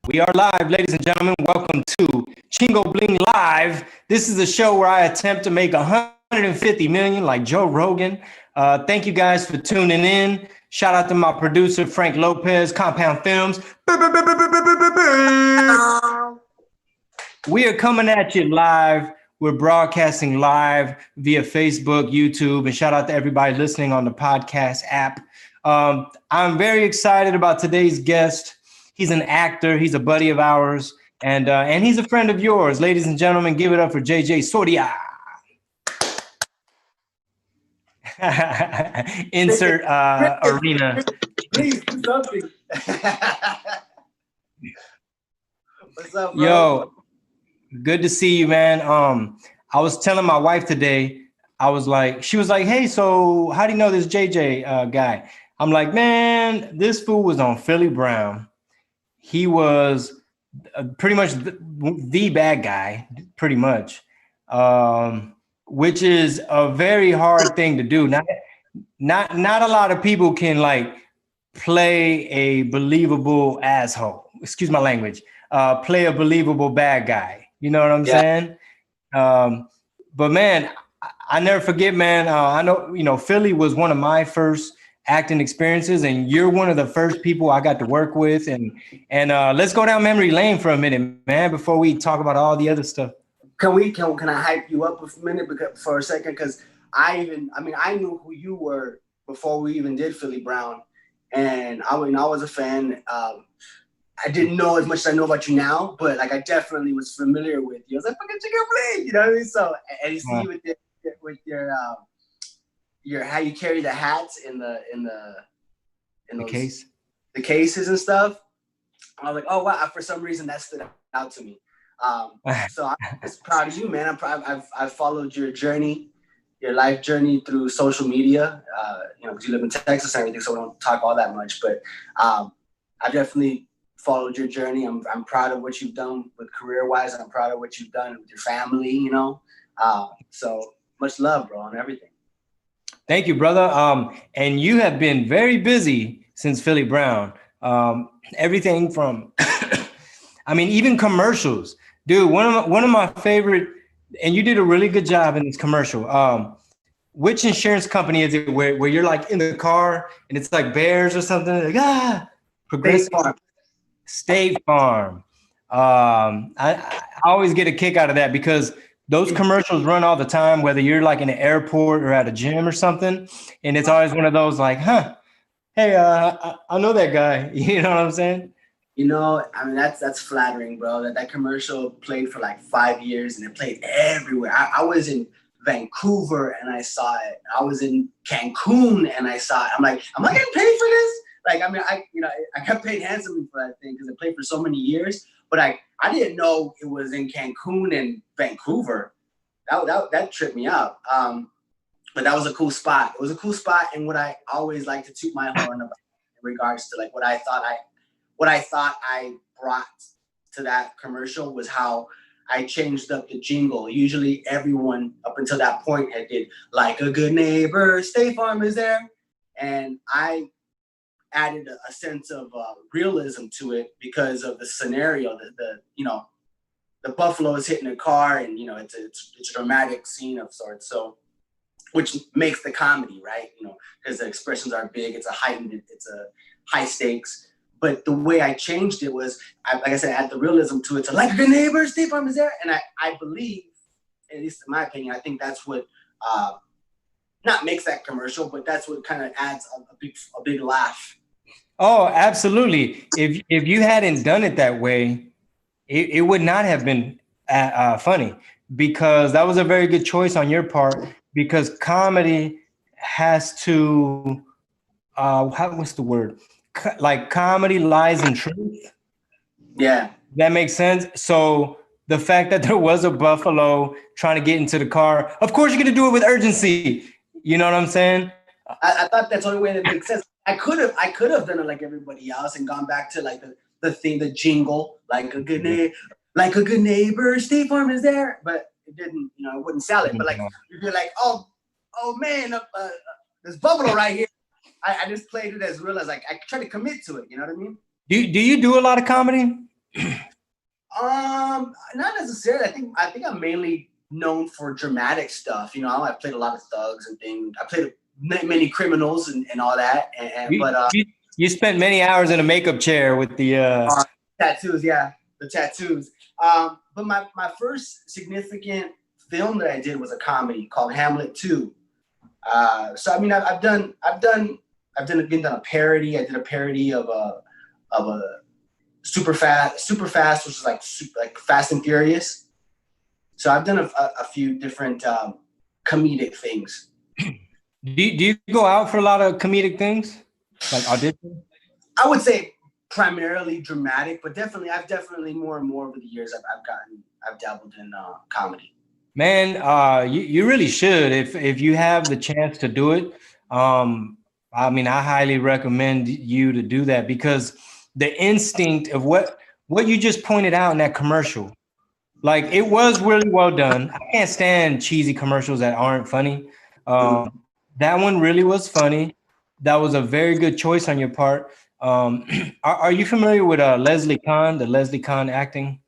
We are live, ladies and gentlemen. Welcome to Chingo Bling Live. This is a show where I attempt to make 150 million like Joe Rogan. Thank you guys for tuning in. Shout out to my producer, Frank Lopez, Compound Films. We are coming at you live. We're broadcasting live via Facebook, YouTube, and shout out to everybody listening on the podcast app. I'm very excited about today's guest. He's an actor. He's a buddy of ours, and he's a friend of yours. Ladies and gentlemen, give it up for JJ Soria. Insert arena. Please do something. What's up, bro? Yo, good to see you, man. I was telling my wife today, she was like, hey, so how do you know this JJ guy? I'm like, man, this fool was on Philly Brown. He was pretty much the bad guy, pretty much, which is a very hard thing to do. Not a lot of people can like play a believable asshole. Excuse my language. Play a believable bad guy. You know what I'm saying? But man, I never forget, man. I know, Philly was one of my first acting experiences, and you're one of the first people I got to work with. And let's go down memory lane for a minute, man, before we talk about all the other stuff. Can I hype you up a minute for a second? Because I knew who you were before we even did Philly Brown, and I was a fan. I didn't know as much as I know about you now, but like I definitely was familiar with you. I was like, fucking Chingo Bling, you know what I mean? So, and you see you with your how you carry the hats in the case, the cases and stuff. I was like, oh wow! For some reason, that stood out to me. So I'm just proud of you, man. I've followed your journey, your life journey through social media. Because you live in Texas and everything, so we don't talk all that much. But I definitely followed your journey. I'm proud of what you've done with career-wise. I'm proud of what you've done with your family. So much love, bro, on everything. Thank you, brother. And you have been very busy since Philly Brown. Everything from, even commercials, dude. One of my favorite, and you did a really good job in this commercial. Which insurance company is it where you're like in the car and it's like bears or something? Like, Progressive State Farm. I always get a kick out of that because those commercials run all the time, whether you're like in an airport or at a gym or something. And it's always one of those like, hey, I know that guy. You know what I'm saying? That's flattering, bro. That commercial played for like 5 years and it played everywhere. I was in Vancouver and I saw it. I was in Cancun and I saw it. I'm like, am I getting paid for this? Like, I got paid handsomely for that thing because it played for so many years. But I didn't know it was in Cancun and Vancouver. That tripped me out. But that was a cool spot. It was a cool spot, and what I always like to toot my horn about in regards to like what I thought I brought to that commercial was how I changed up the jingle. Usually everyone up until that point had did like a good neighbor, State Farm is there, and I added a sense of realism to it because of the scenario. The buffalo is hitting a car, and it's a dramatic scene of sorts. So, which makes the comedy, right? Because the expressions are big. It's a high stakes. But the way I changed it was, like I said, I add the realism to it. So, like a good neighbor, State Farm is there, and I believe, at least in my opinion, I think that's what not makes that commercial, but that's what kind of adds a big laugh. Oh, absolutely. If you hadn't done it that way, it would not have been funny, because that was a very good choice on your part, because comedy has to, what's the word? Like comedy lies in truth. Yeah. That makes sense. So the fact that there was a buffalo trying to get into the car, of course you're going to do it with urgency. You know what I'm saying? I thought that's the only way that makes sense. I could have done it like everybody else and gone back to like the thing, the jingle, like a good neighbor, State Farm is there, but it didn't, it wouldn't sell it. But like you'd be like, oh man, there's buffalo right here. I just played it as real as like I try to commit to it. You know what I mean? Do you do a lot of comedy? Not necessarily. I think I'm mainly known for dramatic stuff. You know, I played a lot of thugs and things. I played many criminals and all that. You, you you spent many hours in a makeup chair with the tattoos, yeah, the tattoos. But my first significant film that I did was a comedy called Hamlet 2. So I mean, I've done a parody. I did a parody of a super fast, which is like Fast and Furious. So I've done a few different comedic things. Do you go out for a lot of comedic things, like audition? I would say primarily dramatic, but I've definitely more and more over the years I've dabbled in comedy. Man, you really should if you have the chance to do it. I mean, I highly recommend you to do that because the instinct of what you just pointed out in that commercial, like it was really well done. I can't stand cheesy commercials that aren't funny. That one really was funny. That was a very good choice on your part. Are you familiar with Leslie Kahn, the Leslie Kahn acting?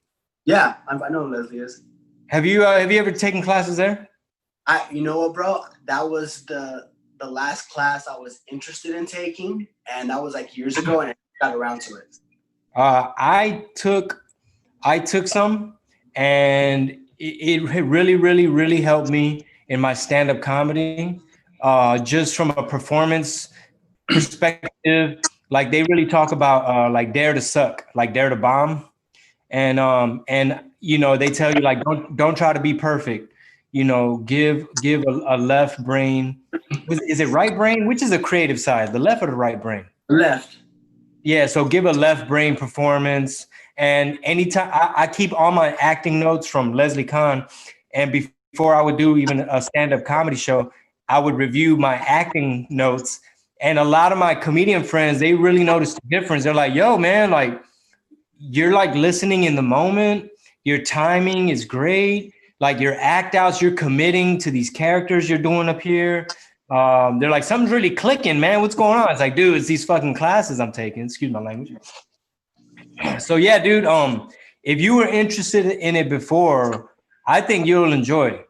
Yeah, I know who Leslie is. Have you ever taken classes there? You know what, bro? That was the last class I was interested in taking, and that was like years ago, and I got around to it. I took some, and it really, really, really helped me in my stand-up comedy. Just from a performance perspective, like they really talk about like dare to suck, like dare to bomb, and you know they tell you like don't try to be perfect. You know, give a left brain. Is it right brain? Which is the creative side, the left or the right brain? Left. Yeah, so give a left brain performance. And anytime I keep all my acting notes from Leslie Kahn, and before I would do even a stand-up comedy show, I would review my acting notes. And a lot of my comedian friends, they really noticed the difference. They're like, yo, man, like you're like listening in the moment. Your timing is great. Like your act outs, you're committing to these characters you're doing up here. They're like, something's really clicking, man. What's going on? It's like, dude, it's these fucking classes I'm taking. Excuse my language. So yeah, dude. If you were interested in it before, I think you'll enjoy it.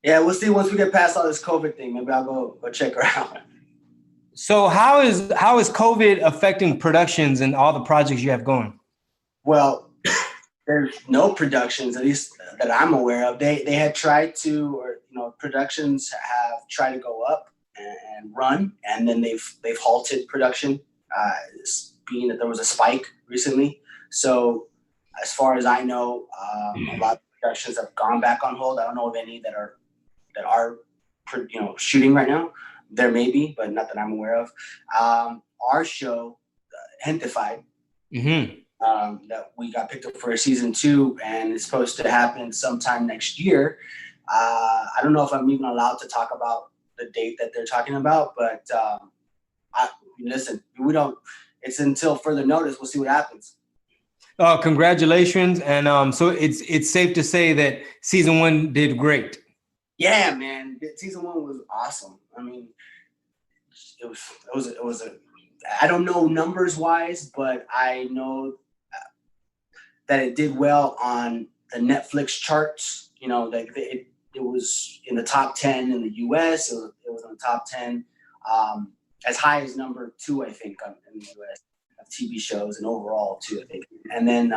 Yeah, we'll see once we get past all this COVID thing. Maybe I'll go check her out. So how is COVID affecting productions and all the projects you have going? Well, there's no productions, at least that I'm aware of. They had tried to, or productions have tried to go up and run, and then they've halted production, being that there was a spike recently. So, as far as I know, a lot of productions have gone back on hold. I don't know of any that are shooting right now. There may be, but not that I'm aware of. Our show, Gentefied, that we got picked up for season 2, and it's supposed to happen sometime next year. I don't know if I'm even allowed to talk about the date that they're talking about, but listen, we don't. It's until further notice. We'll see what happens. Congratulations, and so it's safe to say that season 1 did great. Yeah, man, season 1 was awesome. I mean, it was a. I don't know numbers wise, but I know that it did well on the Netflix charts. You know, like it was in the top 10 in the U.S. It was in the top 10, as high as number 2, I think, in the U.S. of TV shows and overall too, I think. And then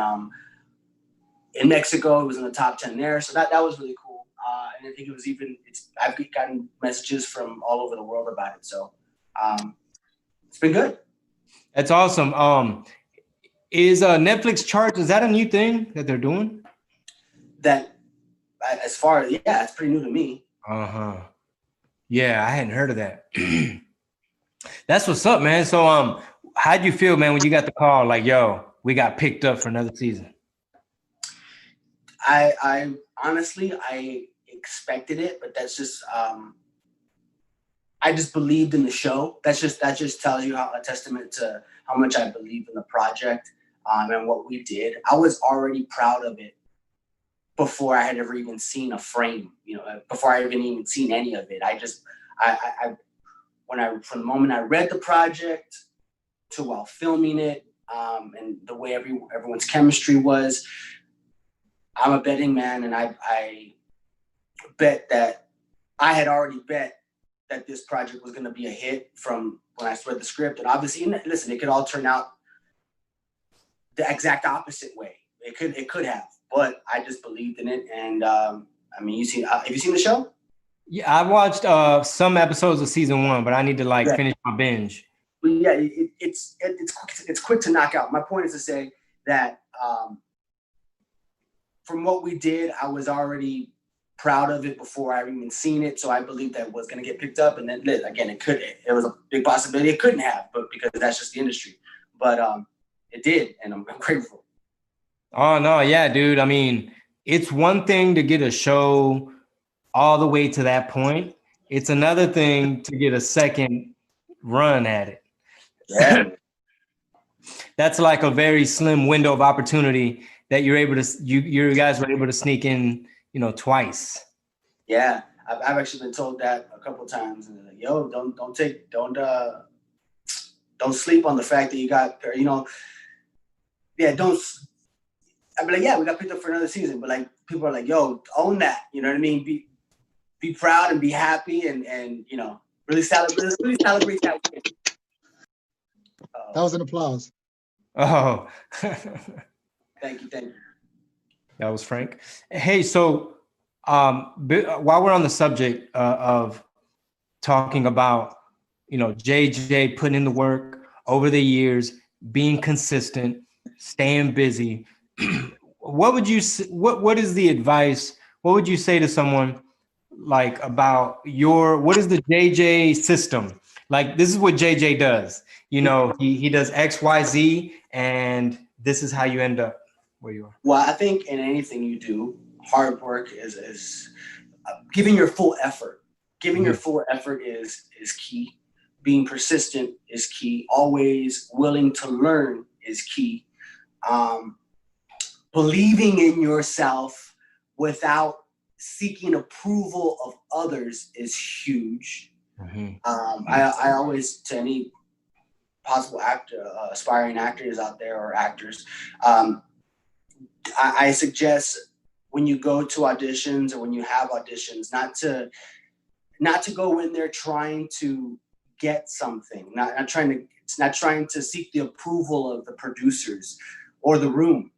in Mexico, it was in the top 10 there. So that was really cool. And I think it was I've gotten messages from all over the world about it. So it's been good. That's awesome. Is Netflix charts, is that a new thing that they're doing? That, as far as, yeah, it's pretty new to me. Yeah, I hadn't heard of that. That's what's up, man. So how'd you feel, man, when you got the call like, yo, we got picked up for another season? I honestly, I expected it, but that's just I just believed in the show. That just tells you a testament to how much I believe in the project and what we did. I was already proud of it before I had ever even seen a frame. Before I even seen any of it. From the moment I read the project to while filming it, and the way everyone's chemistry was. I'm a betting man, and I bet that I had already bet that this project was going to be a hit from when I read the script. And obviously, listen, it could all turn out the exact opposite way. It could have, but I just believed in it. And I mean, have you seen the show? Yeah, I watched some episodes of season 1, but I need to finish my binge. But yeah, it's quick to knock out. My point is to say that from what we did, I was already proud of it before I even seen it. So I believed that it was going to get picked up. And then again, it was a big possibility it couldn't have, but because that's just the industry. But it did, and I'm grateful. Oh no, yeah, dude. I mean, it's one thing to get a show all the way to that point. It's another thing to get a second run at it. Yeah. That's like a very slim window of opportunity that you're able to, you guys were able to sneak in, twice. Yeah, I've actually been told that a couple of times. And like, yo, don't sleep on the fact that you got, yeah, don't. I'd be like, yeah, we got picked up for another season, but like people are like, yo, own that. You know what I mean? Be proud and be happy and really celebrate that. That was an applause. Oh, thank you. That was Frank. Hey, so while we're on the subject of talking about, JJ putting in the work over the years, being consistent, staying busy, what is the advice? What would you say to someone like about what is the JJ system? Like, this is what JJ does. He does X, Y, Z, and this is how you end up where you are. Well, I think in anything you do, hard work is giving your full effort. Giving your full effort is key. Being persistent is key. Always willing to learn is key. Believing in yourself without seeking approval of others is huge. Mm-hmm. I always, to any possible aspiring actors out there or actors, I suggest when you go to auditions or when you have auditions, not to go in there trying to get something, not trying to seek the approval of the producers or the room.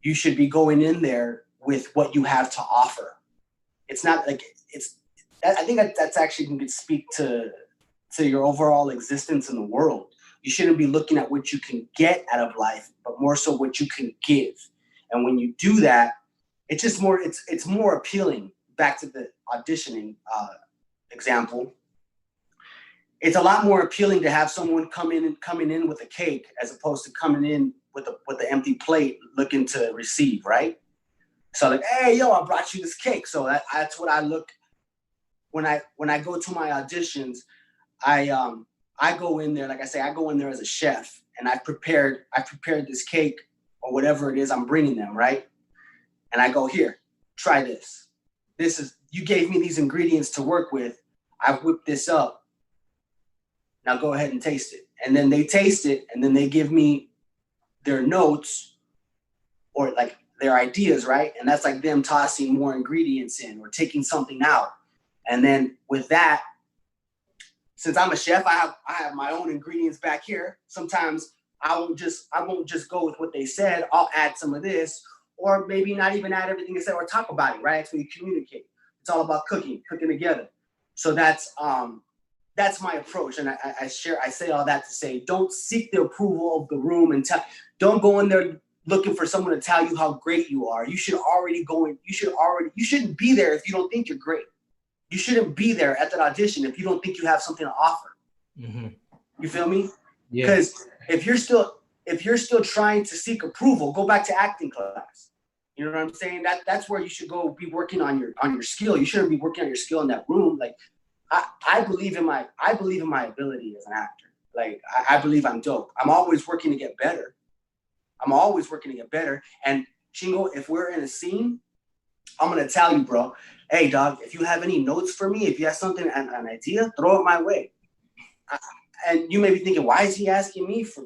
You should be going in there with what you have to offer. It's not like I think that's actually can speak to your overall existence in the world. You shouldn't be looking at what you can get out of life, but more so what you can give. And when you do that, it's just more, it's more appealing. Back to the auditioning example. It's a lot more appealing to have someone coming in with a cake as opposed to coming in with the empty plate looking to receive, right? So like, hey, yo, I brought you this cake. So that's what I look when I go to my auditions. I go in there, like I say, I go in there as a chef, and I prepared this cake or whatever it is I'm bringing them, right? And I go, here, try this. You gave me these ingredients to work with. I've whipped this up. Now go ahead and taste it. And then they taste it, and then they give me their notes or like their ideas, right? And that's like them tossing more ingredients in or taking something out. And then with that, since I'm a chef, I have my own ingredients back here. Sometimes I won't just go with what they said. I'll add some of this, or maybe not even add everything they said, or talk about it, right? That's when you communicate. It's all about cooking together. So that's my approach. And I say all that to say, don't seek the approval of the room and don't go in there looking for someone to tell you how great you are. You shouldn't be there if you don't think you're great. You shouldn't be there at that audition if you don't think you have something to offer. Mm-hmm. You feel me? Yeah. Because if you're still trying to seek approval, go back to acting class. You know what I'm saying? That's where you should go be working on your skill. You shouldn't be working on your skill in that room. Like I believe in my ability as an actor. Like I believe I'm dope. I'm always working to get better. And Chingo, if we're in a scene, I'm gonna tell you, bro, hey dog, if you have any notes for me, if you have something, an idea, throw it my way. And you may be thinking, why is he asking me for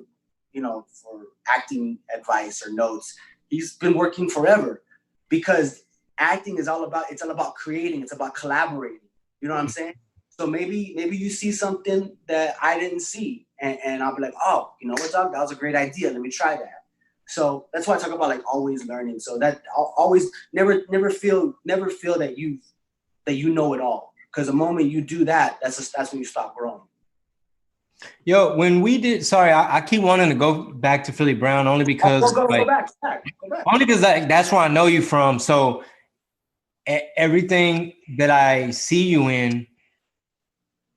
for acting advice or notes. He's been working forever because acting is all about creating. It's about collaborating. You know what I'm saying? So maybe you see something that I didn't see, and I'll be like, oh, you know what, dog? That was a great idea. Let me try that. So that's why I talk about like always learning. So that I'll always never feel that you know it all. Because the moment you do that, that's when you stop growing. Yo, when we did, sorry, I keep wanting to go back to Philly Brown only because Go back. only because that's where I know you from. So everything that I see you in,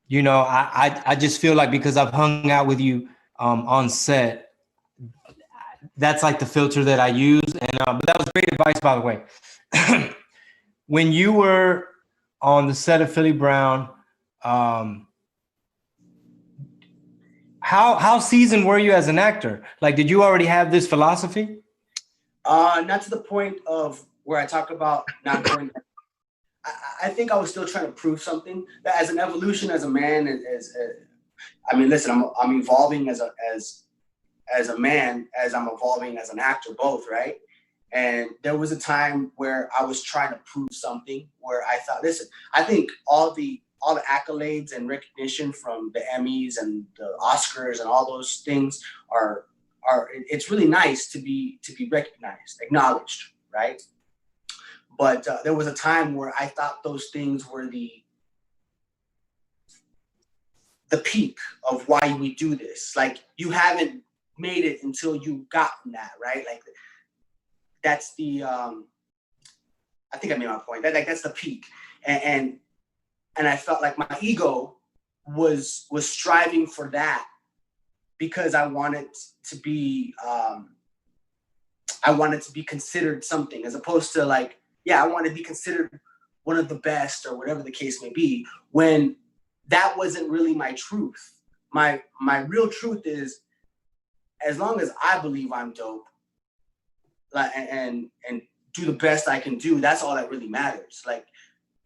you know, I just feel like because I've hung out with you on set, that's like the filter that I use. And but that was great advice, by the way. When you were on the set of Philly Brown, how seasoned were you as an actor? Like, did you already have this philosophy? Not to the point of where I talk about not going. I think I was still trying to prove something. That as an evolution, as a man, I mean, listen, I'm evolving as a man, as I'm evolving as an actor, both, right? And there was a time where I was trying to prove something where I thought, listen, I think all the accolades and recognition from the Emmys and the Oscars and all those things are it's really nice to be recognized, acknowledged, right? But there was a time where I thought those things were the peak of why we do this. Like, you haven't made it until you've gotten that, right? Like, that's the I think I made my point. That's the peak, and I felt like my ego was striving for that because I wanted to be considered something, as opposed to like, yeah, I want to be considered one of the best or whatever the case may be, when that wasn't really my truth. My real truth is, as long as I believe I'm dope, like, and do the best I can do, that's all that really matters. Like,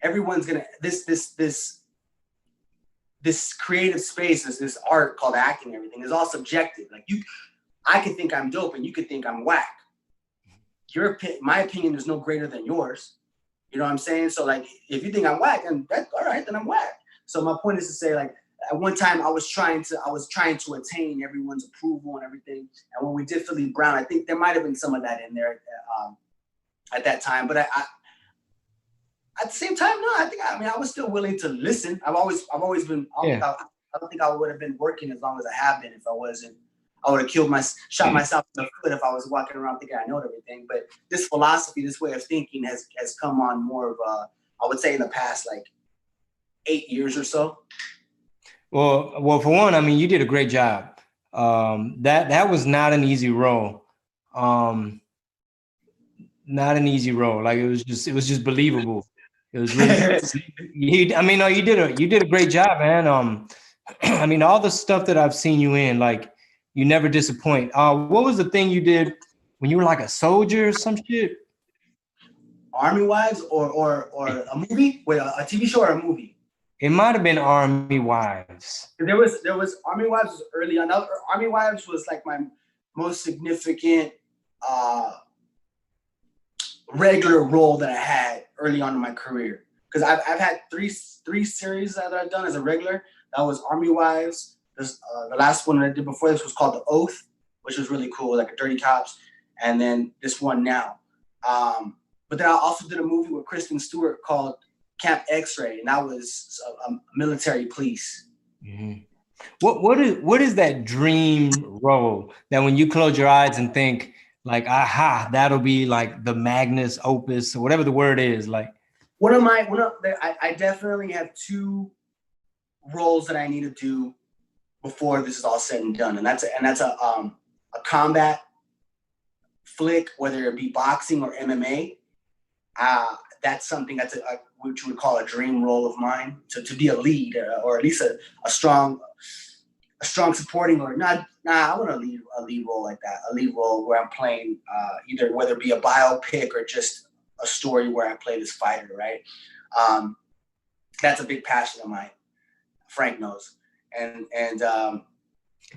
everyone's gonna this creative space, this art called acting, everything is all subjective. Like, I could think I'm dope and you could think I'm whack. My opinion is no greater than yours. You know what I'm saying? So like, if you think I'm whack, and that's all right, then I'm whack. So my point is to say, like, at one time I was trying to attain everyone's approval and everything. And when we did Philly Brown, I think there might have been some of that in there at that time. But I at the same time, no, I was still willing to listen. I've always been. I don't think I would have been working as long as I have been if I wasn't. I would have shot myself in the foot if I was walking around thinking I know everything. But this philosophy, this way of thinking has come on more of I would say in the past like 8 years or so. Well, for one, I mean, you did a great job. That was not an easy role. Not an easy role. Like, it was just believable. It was really. you did a great job, man. I mean, all the stuff that I've seen you in, like, you never disappoint. What was the thing you did when you were like a soldier or some shit? Army Wives or a movie? Wait, a TV show or a movie? It might have been Army Wives. There was Army Wives was early on. Army Wives was like my most significant regular role that I had early on in my career. Because I've had three series that I've done as a regular. That was Army Wives. The last one that I did before this was called The Oath, which was really cool, like a Dirty Cops. And then this one now. But then I also did a movie with Kristen Stewart called Camp X-Ray, and that was a military police. Mm-hmm. What is that dream role that when you close your eyes and think like, aha, that'll be like the magnus opus or whatever the word is, like? I definitely have two roles that I need to do before this is all said and done, and that's a combat flick, whether it be boxing or MMA. That's something that's which we would call a dream role of mine, to be a lead or at least a strong supporting, or not. I want a lead role like that, a lead role where I'm playing either, whether it be a biopic or just a story where I play this fighter, right? That's a big passion of mine. Frank knows. And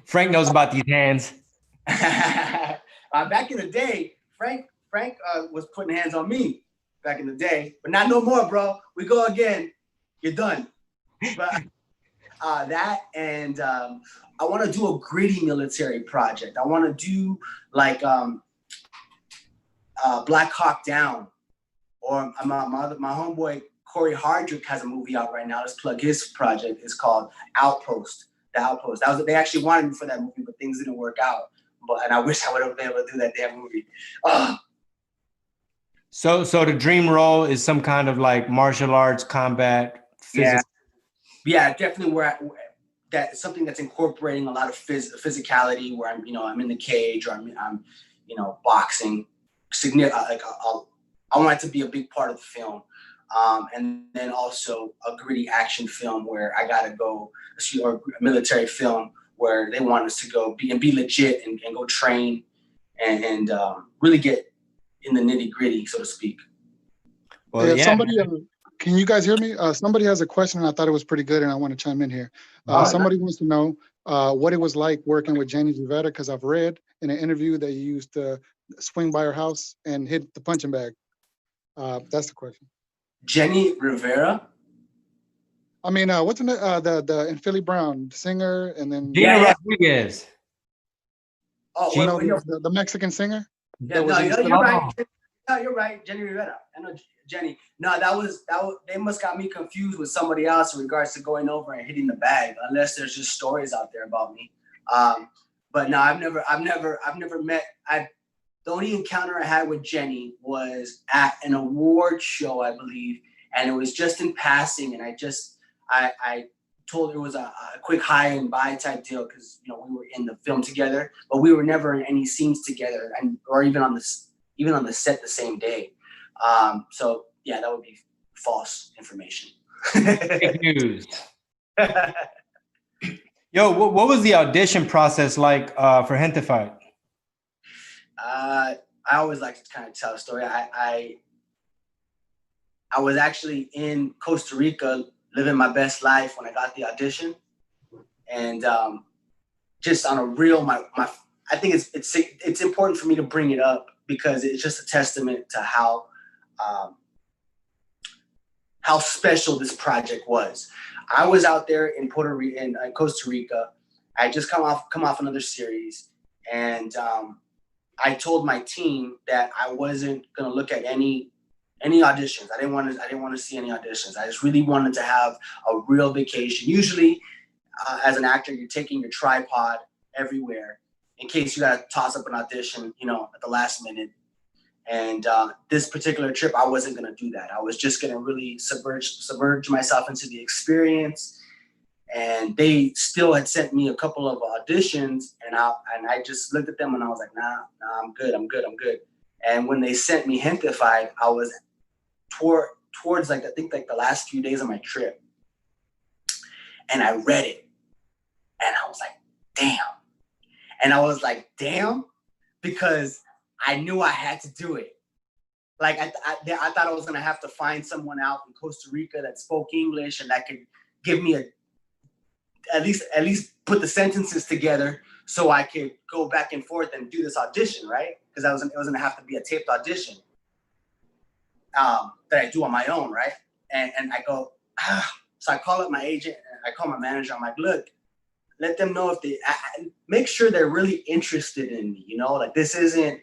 Frank knows about these hands. Back in the day, Frank was putting hands on me back in the day, but not no more, bro. We go again. You're done. But that and I want to do a gritty military project. I want to do like Black Hawk Down, or my homeboy Corey Hardrick has a movie out right now. Let's plug his project. It's called Outpost. The Outpost. They actually wanted me for that movie, but things didn't work out. And I wish I would have been able to do that damn movie. So the dream role is some kind of like martial arts, combat, physical. Yeah, definitely that's something that's incorporating a lot of physicality, where I'm in the cage, or I'm boxing. I want it to be a big part of the film. And then also a gritty action film where I gotta go, or a military film where they want us to go be legit and go train and really get in the nitty gritty, so to speak. Well, yeah. Somebody, can you guys hear me? Somebody has a question, and I thought it was pretty good, and I want to chime in here. Somebody wants to know what it was like working with Jenny Rivera, because I've read in an interview that you used to swing by her house and hit the punching bag. That's the question. Jenny Rivera? I mean, what's the in Philly Brown, the singer, and then Gina Rodriguez. Oh, the Mexican singer. Yeah, no, you're right. No, you're right. Jenny Rivera. I know Jenny. No, that was they must got me confused with somebody else in regards to going over and hitting the bag. Unless there's just stories out there about me. But no, I've never met. The only encounter I had with Jenny was at an award show, I believe, and it was just in passing, and I told her it was a quick hi and bye type deal, because we were in the film together, but we were never in any scenes together, or even on the set the same day. So yeah, that would be false information. Fake news. Yo, what was the audition process like for Gentefied? I always like to kind of tell a story. I was actually in Costa Rica living my best life when I got the audition, and just on a real, I think it's important for me to bring it up, because it's just a testament to how special this project was. I was out there in Costa Rica. I just come off another series, and I told my team that I wasn't gonna look at any auditions. I didn't want to see any auditions. I just really wanted to have a real vacation. Usually, as an actor, you're taking your tripod everywhere in case you gotta toss up an audition, at the last minute. And this particular trip, I wasn't gonna do that. I was just gonna really submerge myself into the experience. And they still had sent me a couple of auditions, and I just looked at them and I was like, nah, I'm good. And when they sent me Gentefied, I was towards I think the last few days of my trip, and I read it, and I was like, damn. And I was like, damn, because I knew I had to do it. Like I thought I was gonna have to find someone out in Costa Rica that spoke English and that could give me at least put the sentences together so I could go back and forth and do this audition, right? Because it was gonna have to be a taped audition that I do on my own, right? And I go, so I call up my agent and I call my manager. I'm like, look, let them know if they make sure they're really interested in me. Like this isn't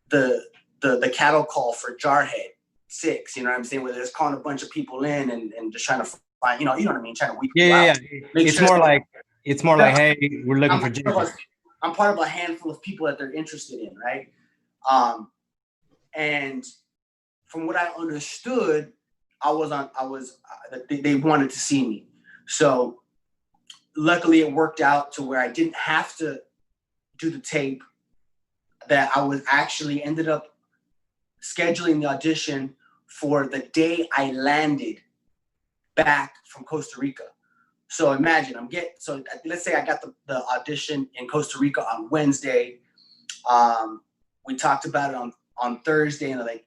the cattle call for Jarhead 6. You know what I'm saying? Where they're just calling a bunch of people in and just trying to find, you know what I mean? Trying to weed people out. It's more like, hey, we're looking for JJ. I'm part of a handful of people that they're interested in, right? And from what I understood, they wanted to see me. So luckily it worked out to where I didn't have to do the tape, that I was actually ended up scheduling the audition for the day I landed back from Costa Rica. So imagine let's say I got the audition in Costa Rica on Wednesday. We talked about it on Thursday, and they're like,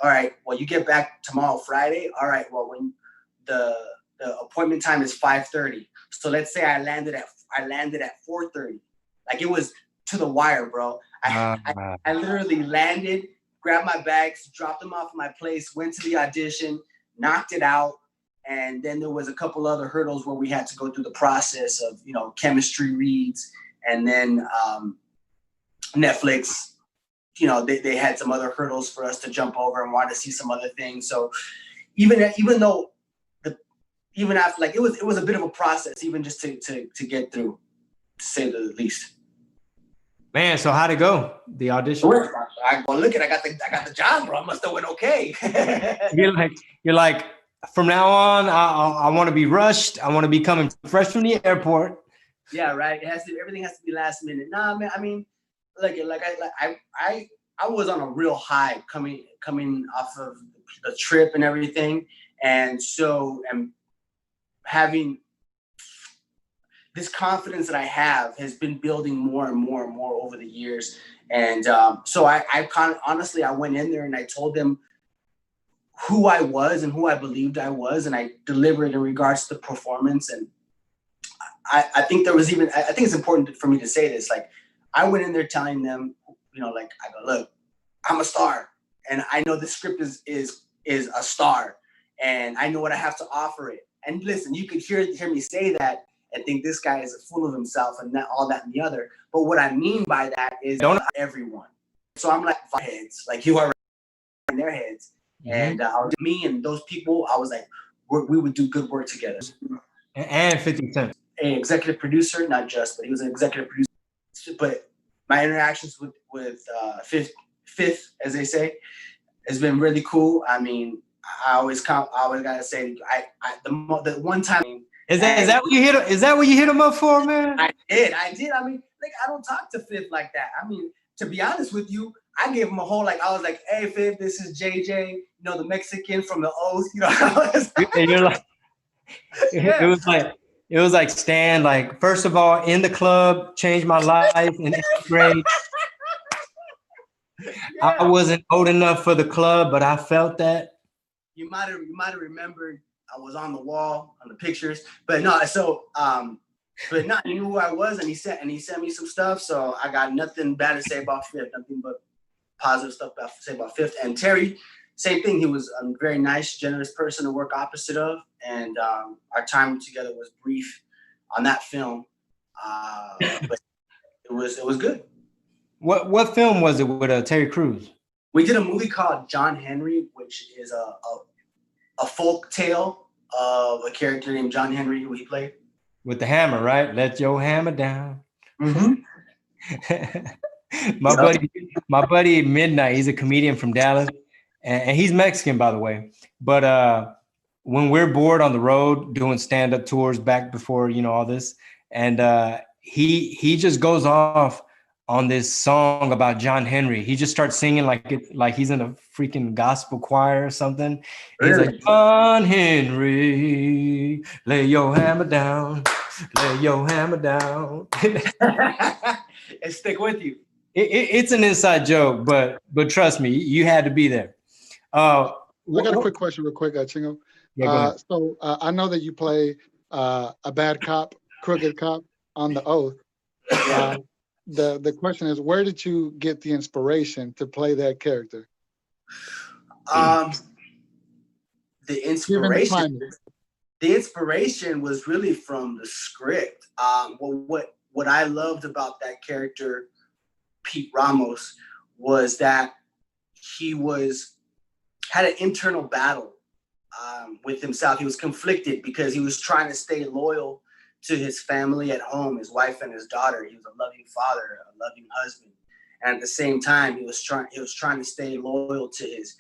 all right, well, you get back tomorrow, Friday. All right, well, when the appointment time is 5:30. So let's say I landed at 4:30. Like it was to the wire, bro. I literally landed, grabbed my bags, dropped them off at my place, went to the audition, knocked it out. And then there was a couple other hurdles where we had to go through the process of, you know, chemistry reads. And then Netflix, you know, they had some other hurdles for us to jump over and wanted to see some other things. So even though even after, like, it was a bit of a process, even just to get through, to say the least. Man, so how'd it go? The audition? Well, look, I got the job, bro. I must have went okay. you're like, from now on, I want to be rushed. I want to be coming fresh from the airport. Yeah, right. Everything has to be last minute. Nah, man. I mean, I was on a real high coming off of the trip and everything, and so having this confidence that I have has been building more and more and more over the years. And so I honestly, I went in there and I told them who I was and who I believed I was, and I delivered in regards to the performance. And I think there was even, I think it's important for me to say this, like, I went in there telling them, you know, like, I go, look, I'm a star, and I know the script is a star, and I know what I have to offer it. And listen, you could hear me say that and think this guy is full of himself and that, all that and the other. But what I mean by that is don't everyone. So I'm like, heads, like you are in their heads. Mm-hmm. And me and those people, I was like, we would do good work together. And 50 Cent. An executive producer, not just, but he was an executive producer. But my interactions with Fifth, as they say, has been really cool. I mean, I always gotta say, the one time. Is that what you hit? Is that what you hit him up for, man? I did. I mean, like, I don't talk to Fifth like that. I mean, to be honest with you, I gave him a whole, like, I was like, hey, Fifth, this is JJ, you know, the Mexican from the Oath, you know. And you're like, yeah. It was like Stan, like, first of all, in the club, changed my life in 8th grade. Yeah. I wasn't old enough for the club, but I felt that. You might have remembered I was on the wall on the pictures, but no. So, but no, he knew who I was, and he sent me some stuff. So I got nothing bad to say about Fifth, nothing but positive stuff to say about Fifth. And Terry, same thing. He was a very nice, generous person to work opposite of, and our time together was brief on that film, but it was good. What film was it with Terry Crews? We did a movie called John Henry, which is a folk tale of a character named John Henry who he played. With the hammer, right? Let your hammer down. Mm-hmm. My buddy Midnight, he's a comedian from Dallas, and he's Mexican, by the way. But when we're bored on the road doing stand-up tours back before, you know, all this, and he just goes off on this song about John Henry. He just starts singing like he's in a freaking gospel choir or something. He's like, John Henry, lay your hammer down, lay your hammer down. And stick with you. It's an inside joke, but trust me, you had to be there. I got a quick question real quick, Chingo. Yeah, so I know that you play a bad cop, crooked cop on The Oath. The question is, where did you get the inspiration to play that character? The inspiration was really from the script. What I loved about that character, Pete Ramos, was that he had an internal battle with himself. He was conflicted because he was trying to stay loyal to his family at home, his wife and his daughter. He was a loving father, a loving husband, and at the same time, he was trying to stay loyal to his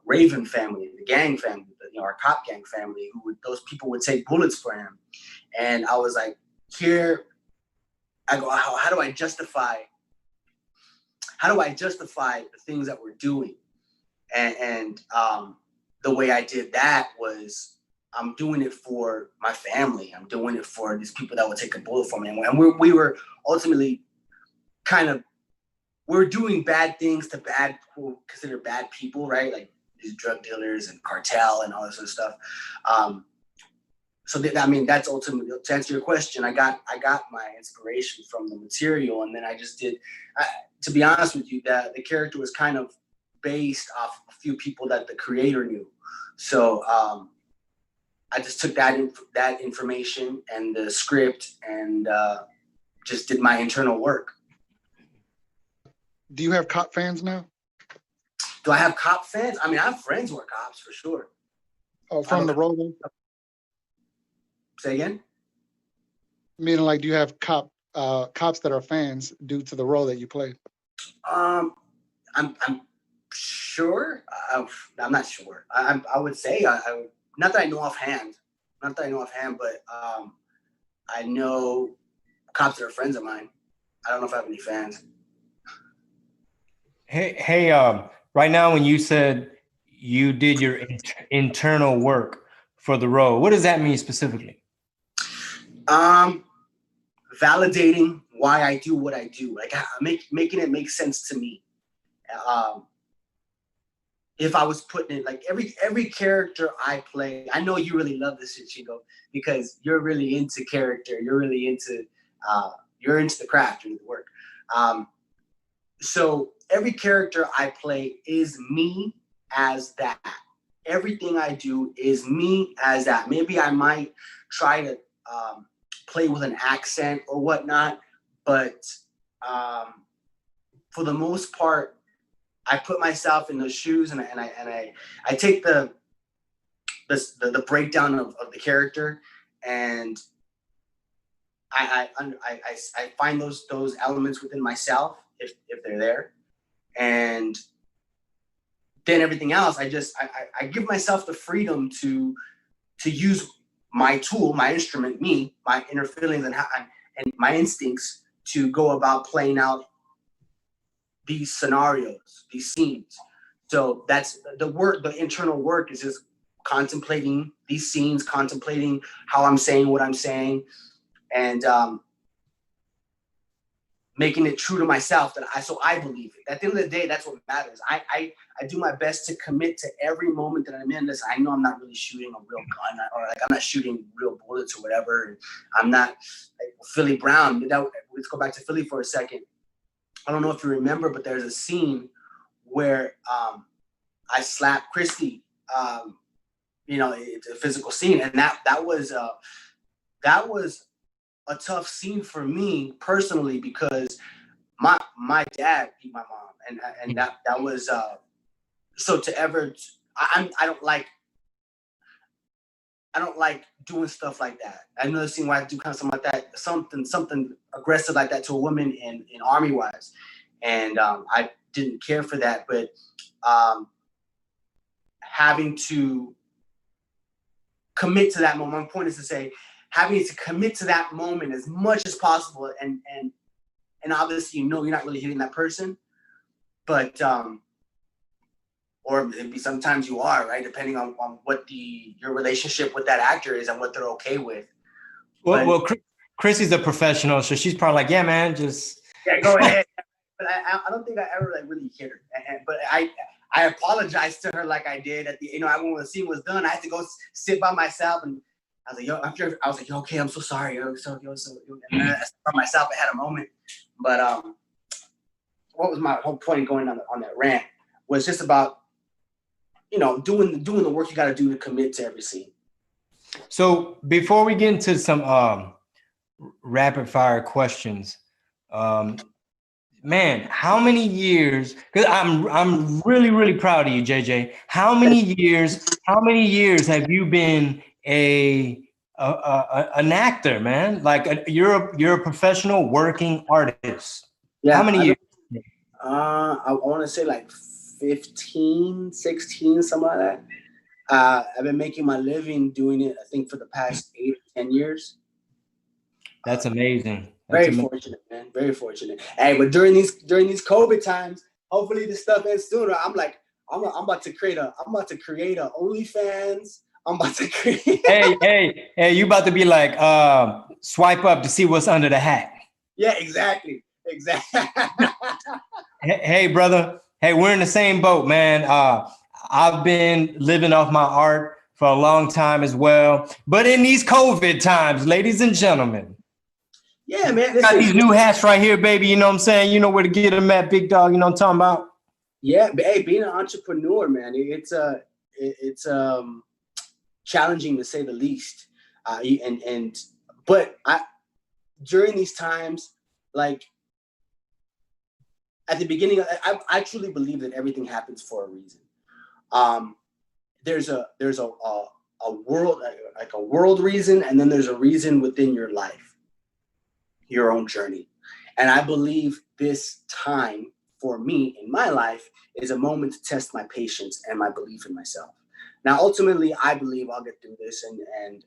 Raven family, the gang family, our cop gang family. Those people would take bullets for him, and I was like, here, I go, how do I justify the things that we're doing? And the way I did that was, I'm doing it for my family. I'm doing it for these people that would take a bullet for me. And we were ultimately we're doing bad things to considered bad people, right? Like these drug dealers and cartel and all this sort of stuff. so I mean, that's ultimately, to answer your question, I got my inspiration from the material, and then I just did. To be honest with you, that the character was kind of based off a few people that the creator knew. So I just took that information and the script and just did my internal work. Do you have cop fans now? Do I have cop fans? I mean, I have friends who are cops for sure. Oh, from the role? Say again? Meaning, like, do you have cops that are fans due to the role that you played? I'm sure. I'm not sure. I would say not that I know offhand. Not that I know offhand, but I know cops that are friends of mine. I don't know if I have any fans. Hey, right now, when you said you did your internal work for the role, what does that mean specifically? Validating why I do what I do, like making it make sense to me. If I was putting it, like every character I play, I know you really love this shit, Chingo, because you're really into character. You're really into the craft, you're into the work. So every character I play is me as that. Everything I do is me as that. Maybe I might try to play with an accent or whatnot, but for the most part, I put myself in those shoes and I take the breakdown of the character, and I find those elements within myself if they're there, and then everything else I give myself the freedom to use my tool, my instrument, me, my inner feelings and my instincts to go about playing out these scenarios, these scenes. So that's the work. The internal work is just contemplating these scenes, contemplating how I'm saying what I'm saying, and making it true to myself so I believe it. At the end of the day, that's what matters. I do my best to commit to every moment that I'm in. Listen, I know I'm not really shooting a real gun, or like I'm not shooting real bullets or whatever. I'm not like Philly Brown. Let's go back to Philly for a second. I don't know if you remember, but there's a scene where I slapped Christy. It's a physical scene, and that was a tough scene for me personally, because my dad beat my mom, and that was so to ever I don't like doing stuff like that. I know the scene where I do kind of something like that, something aggressive like that to a woman in Army Wives, and I didn't care for that, but having to commit to that moment. My point is to say, having to commit to that moment as much as possible, and obviously you're not really hitting that person, but or maybe sometimes you are, right? Depending on what your relationship with that actor is and what they're okay with. Well, Chrissy's a professional, so she's probably like, yeah, man, just go ahead. But I don't think I ever like really hit her. But I apologized to her like I did at the when the scene was done. I had to go sit by myself, and I was like, yo, okay, I'm so sorry. And I by myself, I had a moment. But what was my whole point going on that rant was just about doing the work you got to do to commit to every scene. So before we get into some rapid fire questions, man, how many years? Because I'm really, really proud of you, JJ. How many years have you been an actor, man? Like you're a professional working artist. Yeah. How many years? I want to say like 15, 16, something like that. I've been making my living doing it, I think, for the past 8 or 10 years. That's amazing. Fortunate, man. Very fortunate. Hey, but during these COVID times, hopefully this stuff ends sooner. I'm about to create a OnlyFans. I'm about to create. hey, you about to be like swipe up to see what's under the hat. Yeah, exactly. Hey, brother. Hey, we're in the same boat, man. I've been living off my art for a long time as well. But in these COVID times, ladies and gentlemen. Yeah, man. Got these new hats right here, baby. You know what I'm saying? You know where to get them at, big dog. You know what I'm talking about? Yeah, but hey, being an entrepreneur, man, it's challenging to say the least. But during these times, like at the beginning, I truly believe that everything happens for a reason. There's a world, like a world reason, and then there's a reason within your life, your own journey. And I believe this time for me in my life is a moment to test my patience and my belief in myself. Now, ultimately, I believe I'll get through this. And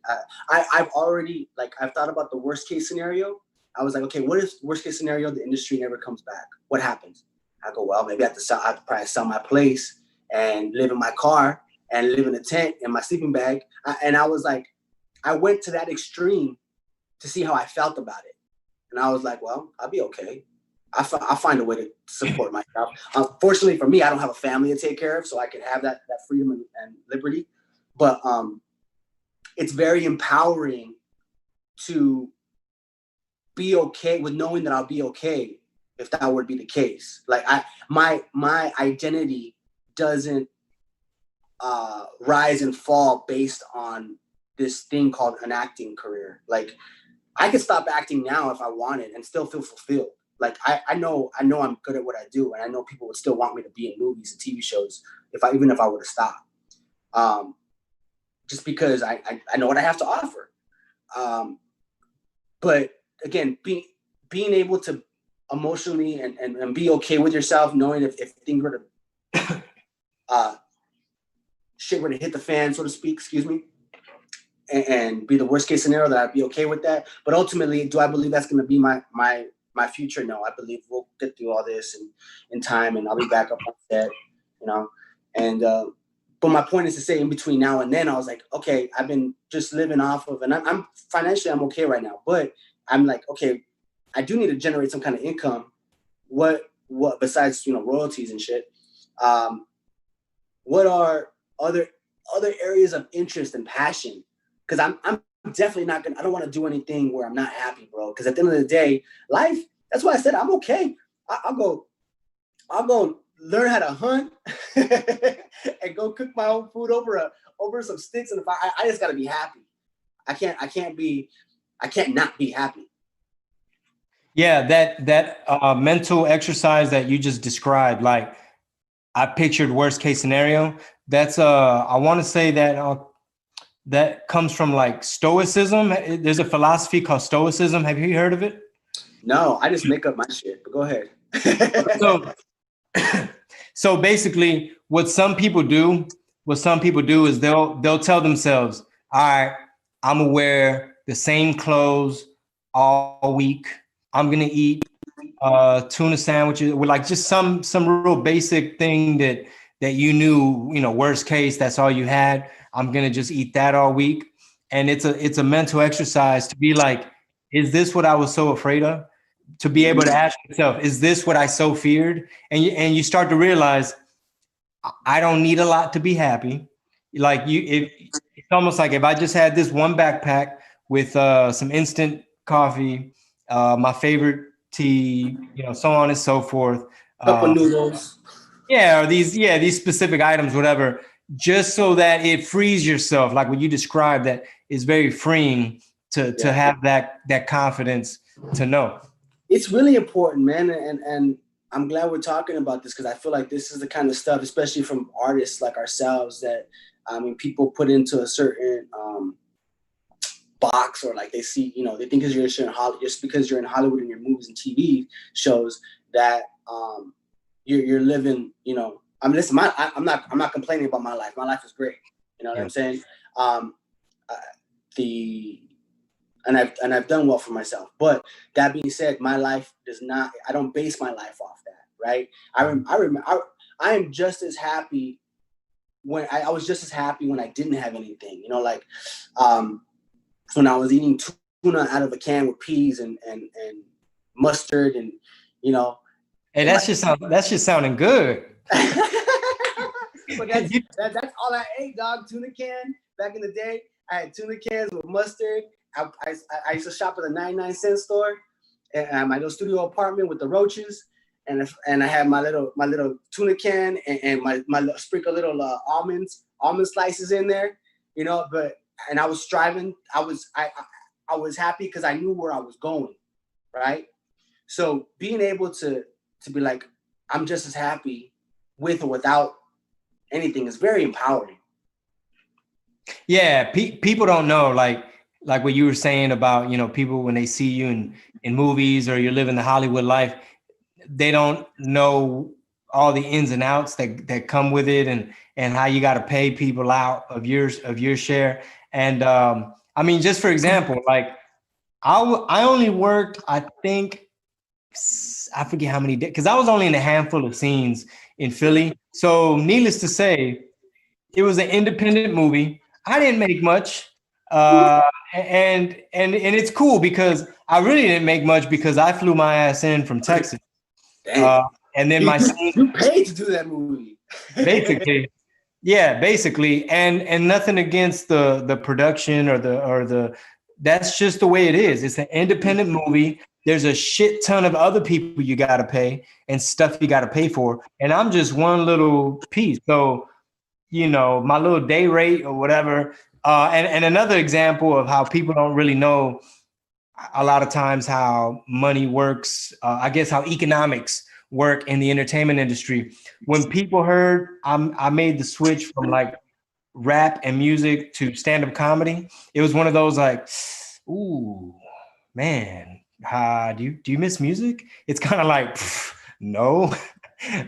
I've already, like, I've thought about the worst case scenario. I was like, okay, what if worst case scenario, the industry never comes back? What happens? I go, well, maybe I have to probably sell my place and live in my car and live in a tent in my sleeping bag. And I was like, I went to that extreme to see how I felt about it. And I was like, well, I'll be okay. I'll find a way to support myself. Unfortunately for me, I don't have a family to take care of, so I can have that freedom and liberty. But it's very empowering to be okay with knowing that I'll be okay if that would be the case. Like my identity doesn't rise and fall based on this thing called an acting career. Like I could stop acting now if I wanted and still feel fulfilled. Like I know I'm good at what I do, and I know people would still want me to be in movies and TV shows even if I were to stop. Just because I know what I have to offer. But again, being able to emotionally and be okay with yourself, knowing if things were to shit were to hit the fan, so to speak, excuse me, and be the worst case scenario, that I'd be okay with that. But ultimately, do I believe that's going to be my future? No, I believe we'll get through all this in time, and I'll be back up on set, you know. And but my point is to say, in between now and then, I was like, okay, I've been just living off of, and I'm financially, I'm okay right now, but I'm like, okay, I do need to generate some kind of income. What besides, you know, royalties and shit? What are other areas of interest and passion? Because I'm definitely not gonna. I don't want to do anything where I'm not happy, bro. Because at the end of the day, life. That's why I said I'm okay. I'll go learn how to hunt and go cook my own food over some sticks and the fire. I just gotta be happy. I can't not be happy. Yeah, that mental exercise that you just described, like I pictured worst case scenario. That's I want to say that comes from like Stoicism. There's a philosophy called Stoicism. Have you heard of it? No, I just make up my shit, but go ahead. So basically what some people do is they'll tell themselves, all right, I'm gonna wear the same clothes all week. I'm gonna eat tuna sandwiches with like just some real basic thing that you knew, you know, worst case, that's all you had. I'm gonna just eat that all week. And it's a mental exercise to be like, is this what I was so afraid of? To be able to ask yourself, is this what I so feared? And you start to realize, I don't need a lot to be happy. Like it's almost like if I just had this one backpack with some instant coffee, my favorite tea, you know, so on and so forth. Cup of noodles. Yeah, or these specific items, whatever, just so that it frees yourself, like what you described, that is very freeing to have that confidence to know. It's really important, man. And I'm glad we're talking about this, because I feel like this is the kind of stuff, especially from artists like ourselves, that people put into a certain box, or like they see, you know, they think because you're in Hollywood, just because you're in Hollywood and your movies and TV shows, that you're living, you know. I mean, listen, I'm not complaining about my life. My life is great. You know what I'm saying? And I've done well for myself. But that being said, my life does not. I don't base my life off that, right? I am just as happy when I was just as happy when I didn't have anything. You know, like when I was eating tuna out of a can with peas and mustard, and you know. Hey, that's just sounding good. But that's all I ate, dog. Tuna can back in the day, I had tuna cans with mustard. I used to shop at a 99-cent store, and my little studio apartment with the roaches, and I had my little tuna can and my sprinkle little almond slices in there, you know. And I was striving. I was happy because I knew where I was going, right? So being able to be like, I'm just as happy with or without anything is very empowering. Yeah, people don't know, like what you were saying about, you know, people when they see you in movies or you're living the Hollywood life, they don't know all the ins and outs that come with it, and how you got to pay people out of your share. And I mean, just for example, like I only worked, I think, I forget how many days, because I was only in a handful of scenes in Philly. So needless to say, it was an independent movie. I didn't make much. And it's cool because I really didn't make much because I flew my ass in from Texas. And then my scene, you paid to do that movie. basically. Yeah, basically. And nothing against the production or the that's just the way it is. It's an independent movie. There's a shit ton of other people you got to pay and stuff you got to pay for. And I'm just one little piece. So, you know, my little day rate or whatever. And another example of how people don't really know a lot of times how money works, I guess how economics work in the entertainment industry. When people heard I made the switch from like rap and music to stand-up comedy, it was one of those like, ooh, man, do you miss music? It's kind of like, no.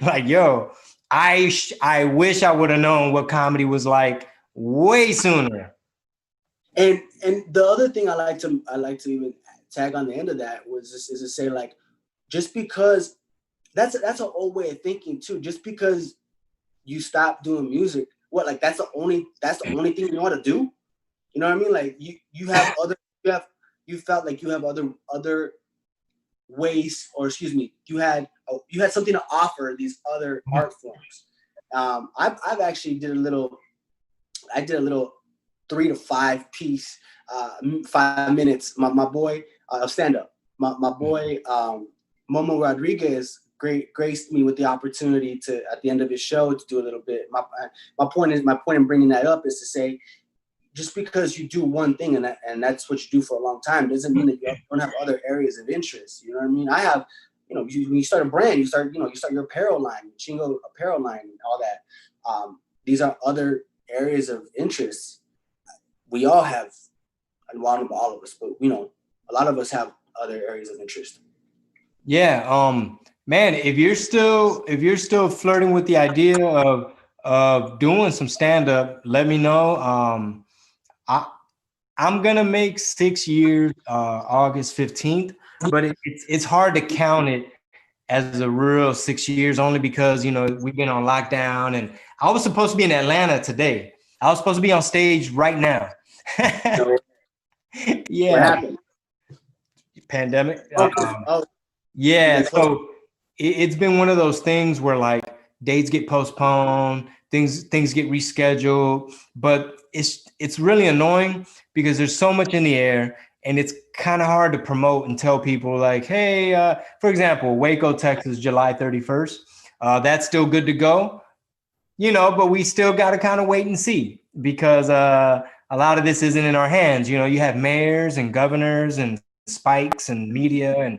Like, yo, I wish I would have known what comedy was like way sooner. And the other thing I like to even tag on the end of that is to say, like, just because that's an old way of thinking too. Just because you stop doing music, what, like that's the only thing you want to do? You know what I mean? Like you felt like you have other ways, or excuse me, you had something to offer these other art forms. I've actually did a little 3 to 5 piece, 5 minutes. My boy, stand up. My boy, Momo Rodriguez, graced me with the opportunity to, at the end of his show, to do a little bit. My point in bringing that up is to say, just because you do one thing and that's what you do for a long time doesn't mean that you don't have other areas of interest. You know what I mean? I have, you know, when you start a brand, you start your apparel line, Chingo apparel line, and all that. These are other areas of interest. We all have, and well, not all of us, but you know, a lot of us have other areas of interest. Yeah, man, if you're still flirting with the idea of doing some stand-up, let me know. I'm gonna make 6 years August 15th, but it's hard to count it as a real 6 years, only because, you know, we've been on lockdown, and I was supposed to be in Atlanta today. I was supposed to be on stage right now. Yeah. What happened? Pandemic. Yeah. So it's been one of those things where like dates get postponed, things get rescheduled, but it's really annoying because there's so much in the air, and it's kind of hard to promote and tell people like, hey, for example, Waco, Texas, July 31st. That's still good to go, you know, but we still got to kind of wait and see because a lot of this isn't in our hands. You know, you have mayors and governors and spikes and media and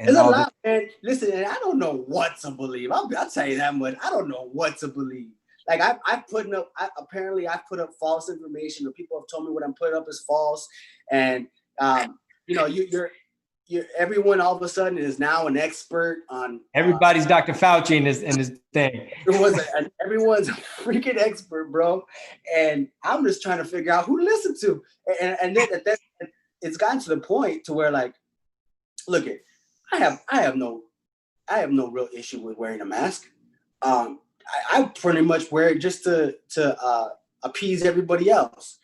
there's a lot, man. Listen, I don't know what to believe. I'll tell you that much. I don't know what to believe. Like I put up false information, or people have told me what I'm putting up is false, and you know, you're everyone all of a sudden is now an expert on. Everybody's Dr. Fauci in his thing. Everyone's a freaking expert, bro, and I'm just trying to figure out who to listen to, and then it's gotten to the point to where, like, look it. I have no real issue with wearing a mask. I pretty much wear it just to appease everybody else,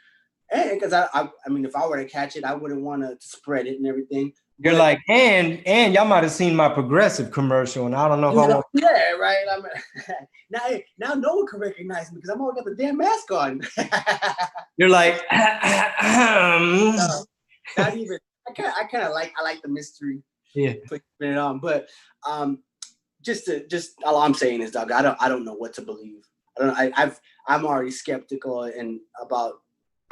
and because I mean, if I were to catch it, I wouldn't want to spread it and everything. You're like, and y'all might have seen my Progressive commercial, and I don't know if I want. Yeah, right. Now no one can recognize me because I'm always got the damn mask on. You're like, not even. I kind of like the mystery. Yeah. Putting it on, but just all I'm saying is, Doug, I don't know what to believe. I'm already skeptical and about.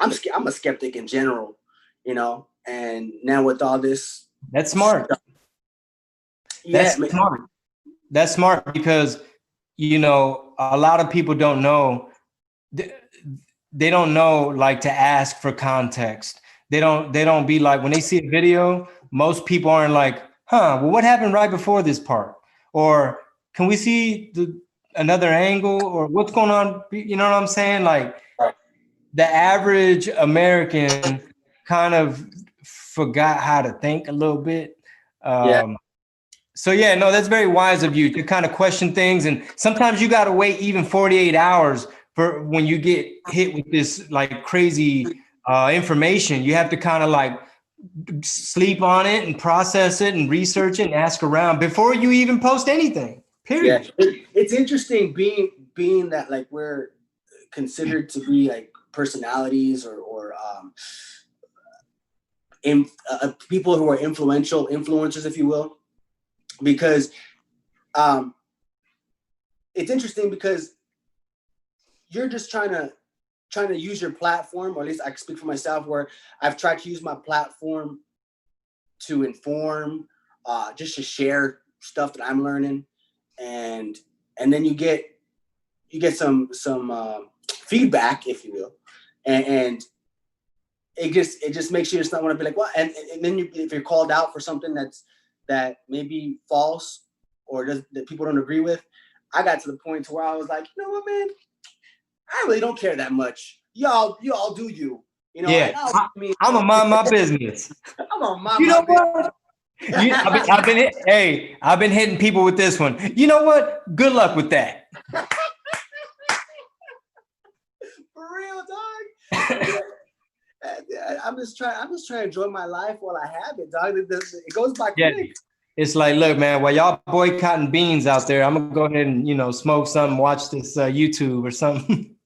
I'm a skeptic in general, you know. And now with all this, that's smart. Yeah, that's smart. That's smart because, you know, a lot of people don't know. They don't know like to ask for context. They don't be like, when they see a video, most people aren't like, well, what happened right before this part? Or can we see another angle, or what's going on? You know what I'm saying? Like, the average American kind of forgot how to think a little bit. So yeah, no, that's very wise of you to kind of question things. And sometimes you got to wait even 48 hours for when you get hit with this like crazy information. You have to kind of like sleep on it and process it and research it and ask around before you even post anything, period. Yeah, it's interesting being that like we're considered to be like personalities or people who are influencers, if you will, because it's interesting because you're just trying to use your platform, or at least I can speak for myself, where I've tried to use my platform to inform, just to share stuff that I'm learning, and then you get some feedback, if you will, and it just makes you just not want to be like, what? And then if you're called out for something that may be false or that people don't agree with, I got to the point to where I was like, you know what, man, I really don't care that much. Y'all do you. You know, yeah, I'm gonna mind my business. I'm gonna mind my business. I've been hitting people with this one. You know what? Good luck with that. For real, dog. I'm just trying to enjoy my life while I have it, dog. It goes by quick. It's like, look, man, while y'all boycotting beans out there, I'm gonna go ahead and, you know, smoke something, watch this YouTube or something.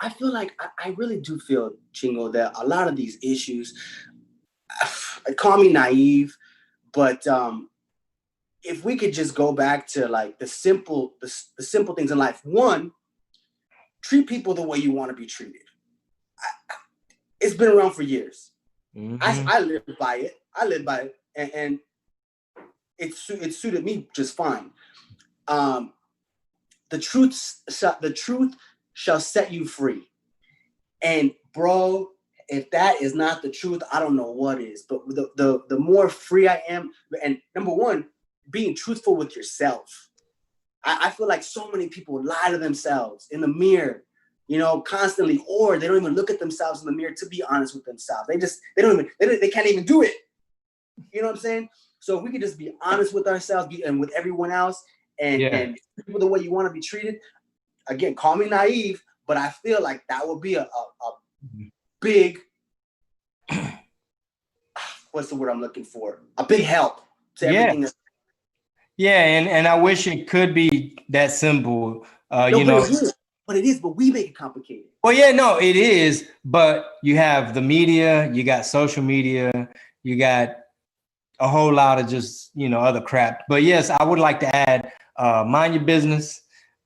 I feel like I really do feel, Chingo, that a lot of these issues, call me naive, but if we could just go back to like the simple things in life. One, treat people the way you want to be treated. It's been around for years. Mm-hmm. I live by it, and it suited me just fine. The truth shall set you free. And bro, if that is not the truth, I don't know what is. But the more free I am, and number one, being truthful with yourself. I feel like so many people lie to themselves in the mirror, you know, constantly, or they don't even look at themselves in the mirror to be honest with themselves. They can't even do it. You know what I'm saying? So if we could just be honest with ourselves and with everyone else, and people the way you want to be treated. Again, call me naive, but I feel like that would be a big, what's the word I'm looking for? A big help to everything. Yeah, and I wish it could be that simple. You know, but it is. But we make it complicated. Well, yeah, no, it is. But you have the media, you got social media, you got a whole lot of just, you know, other crap. But yes, I would like to add mind your business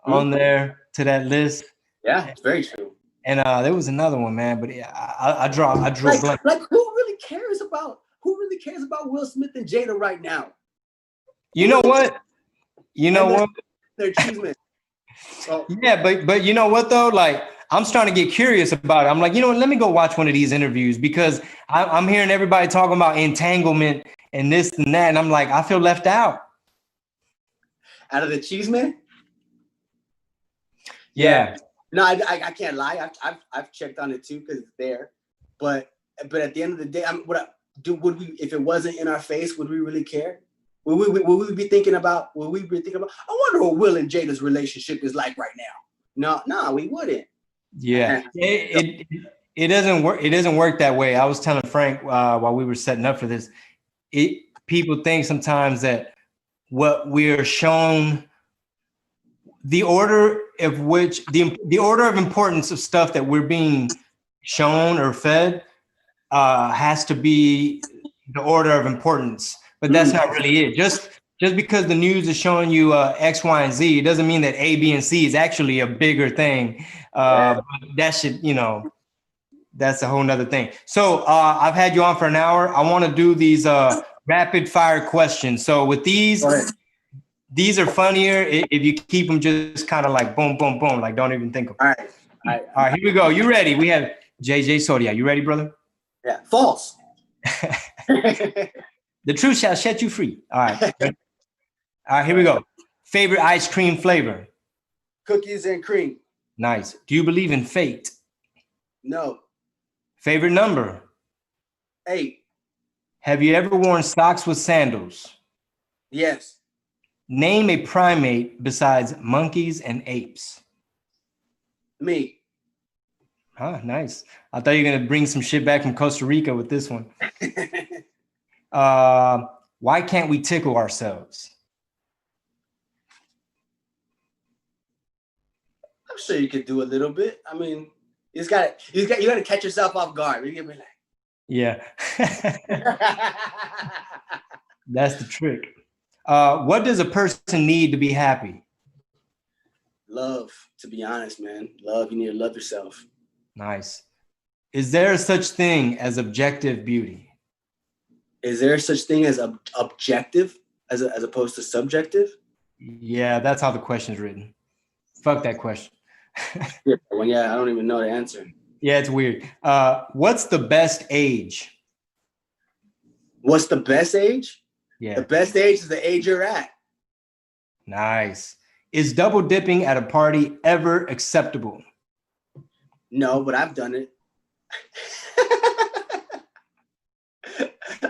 on there to that list. Yeah, it's very true. And there was another one, man, but I drew a blank. Like who really cares about Will Smith and Jada right now? You know what? They're achievement. So. Yeah, but you know what though? Like, I'm starting to get curious about it. I'm like, you know what? Let me go watch one of these interviews because I'm hearing everybody talking about entanglement and this and that, and I'm like, I feel left out. Out of the achievement? Yeah. No, I can't lie. I've checked on it too because it's there. But at the end of the day, would we if it wasn't in our face? Would we really care? Would we be thinking about? I wonder what Will and Jada's relationship is like right now. No, we wouldn't. Yeah, it doesn't work. It doesn't work that way. I was telling Frank while we were setting up for this. people think sometimes that what we're shown, the order of which the order of importance of stuff that we're being shown or fed has to be the order of importance, but that's not really it. Just because the news is showing you X, Y, and Z, it doesn't mean that A, B, and C is actually a bigger thing. But that should, that's a whole nother thing. So I've had you on for an hour. I want to do these rapid fire questions. So with these are funnier if you keep them just kind of like boom, boom, boom, like don't even think of them. All right, here we go. You ready? We have JJ Soria. You ready, brother? Yeah, false. The truth shall set you free. All right. All right, here we go. Favorite ice cream flavor? Cookies and cream. Nice. Do you believe in fate? No. Favorite number? 8. Have you ever worn socks with sandals? Yes. Name a primate besides monkeys and apes. Me. Huh, nice. I thought you were going to bring some shit back from Costa Rica with this one. Why can't we tickle ourselves? I'm sure you could do a little bit. I mean, you got to catch yourself off guard. You get me like, yeah. That's the trick. What does a person need to be happy? Love, to be honest, man. Love. You need to love yourself. Nice. Is there such thing as objective beauty? Is there such thing as objective as opposed to subjective? Yeah, that's how the question's written. Fuck that question. Yeah, I don't even know the answer. Yeah, it's weird. What's the best age? What's the best age? Yeah. The best age is the age you're at. Nice. Is double dipping at a party ever acceptable? No, but I've done it.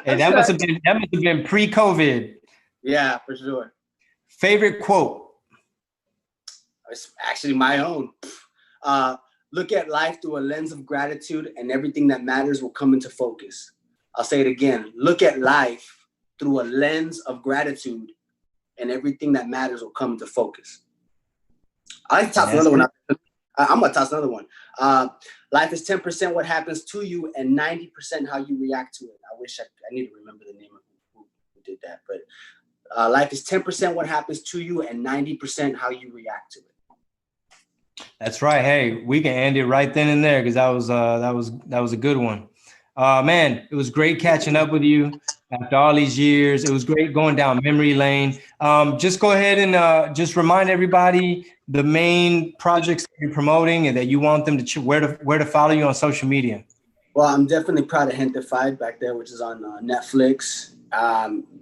Hey, that must have been pre-COVID. Yeah, for sure. Favorite quote? It's actually my own. Look at life through a lens of gratitude and everything that matters will come into focus. I'll say it again. Look at life through a lens of gratitude and everything that matters will come into focus. I like to toss another one. I'm going to toss another one. Life is 10% what happens to you and 90% how you react to it. I wish I need to remember the name of who did that. But life is 10% what happens to you and 90% how you react to it. That's right. Hey, we can end it right then and there because that was a good one. Man, it was great catching up with you after all these years. It was great going down memory lane. Just go ahead and just remind everybody the main projects that you're promoting and that you want them to where to follow you on social media. Well, I'm definitely proud of Gentefied back there, which is on Netflix.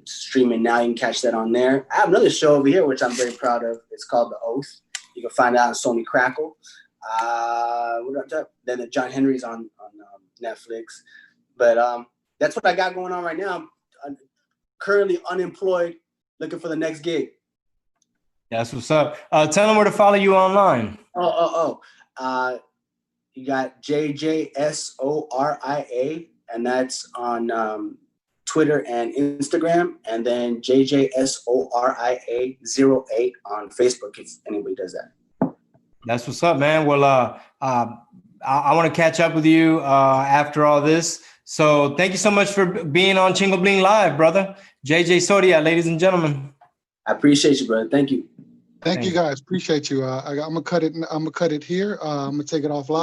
Streaming now. You can catch that on there. I have another show over here, which I'm very proud of. It's called The Oath. You can find it on Sony Crackle. Then the John Henry's on Netflix. But that's what I got going on right now. I'm currently unemployed, looking for the next gig. That's what's up. Tell them where to follow you online. You got JJ Soria, and that's on Twitter and Instagram, and then JJ Soria 08 on Facebook if anybody does that. That's what's up, man. Well, I want to catch up with you after all this. So thank you so much for being on Chingo Bling Live, brother. JJ Soria, ladies and gentlemen. I appreciate you, brother. Thank you. Thank you, guys. Appreciate you. I'm gonna cut it. I'm gonna cut it here. I'm gonna take it off live.